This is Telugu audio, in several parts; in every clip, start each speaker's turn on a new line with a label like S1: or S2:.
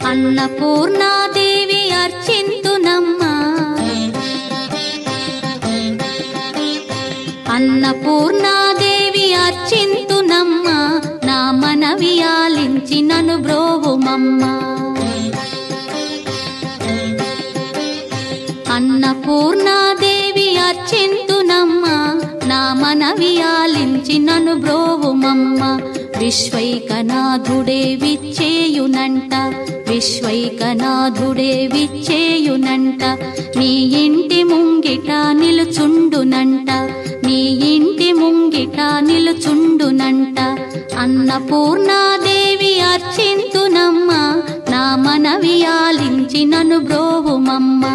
S1: అన్నపూర్ణాదేవి అర్చింతునమ్మా, అన్నపూర్ణాదేవి అర్చింతునమ్మా, నా మనవి ఆలించి నన్ను బ్రోవుమమ్మా. అన్నపూర్ణాదేవి అర్చింతునమ్మా, నా మనవి ఆలించి నన్ను బ్రోవుమమ్మా. విశ్వైకనాథుడే విచ్చేయునంట, విశ్వైకనాథుడే విచ్చేయునంట, నీ ఇంటి ముంగిట నిలుచుండునంట, నీ ఇంటి ముంగిట నిలుచుండునంట. అన్నపూర్ణాదేవి అర్చింతునమ్మా, నా మనవి ఆలించి నన్ను బ్రోవుమమ్మా.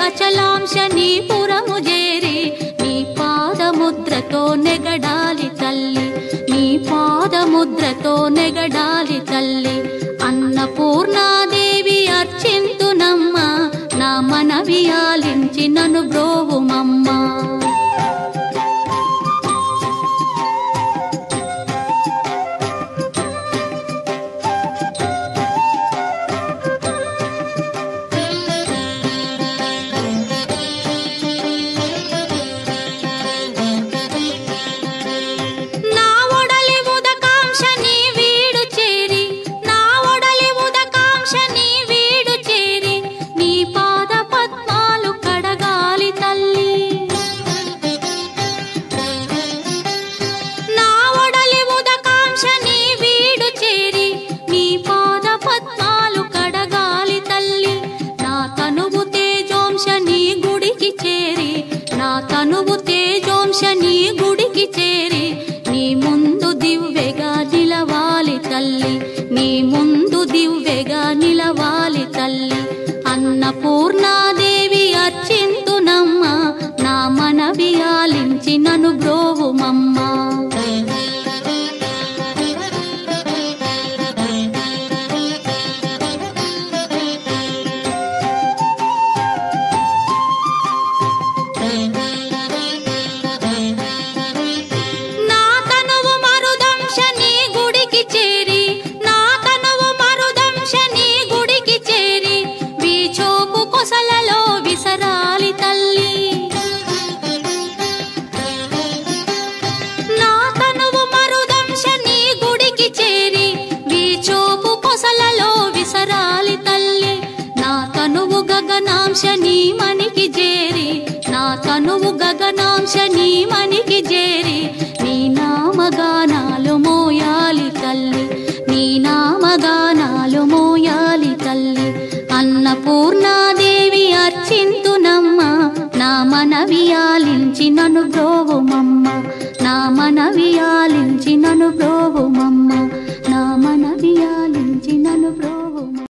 S1: అచలాంశనీపురము చేరి నీ పాదముద్రతో నెగడాలి తల్లి, నీ పాదముద్రతో నెగడాలి తల్లి. అన్నపూర్ణాదేవి అర్చింతునమ్మా, నా మనవి ఆలించి నన్ను బ్రోవుమమ్మా. తనువు తేజోంశని గుడికి చేరి నీ ముందు దివ్వెగా నిలవాలి తల్లి, నీ ముందు దివ్వెగా నిలవాలి తల్లి. అన్నపూర్ణాదేవి అర్చింతునమ్మా, నా మనవి ఆలించి నన్ను బ్రోవుమమ్మా. గగనాంశని మనికి చేరి, నా తనువు గగనాంశని మనికి చేరి నీ నామగానాలు మోయాలి తల్లి, నీ నామగానాలు మోయాలి తల్లి. అన్నపూర్ణాదేవి అర్చింతునమ్మా, నా మనవి ఆలించి నన్ను బ్రోవుమమ్మ, నా మనవి ఆలించి నన్ను బ్రోవుమమ్మ.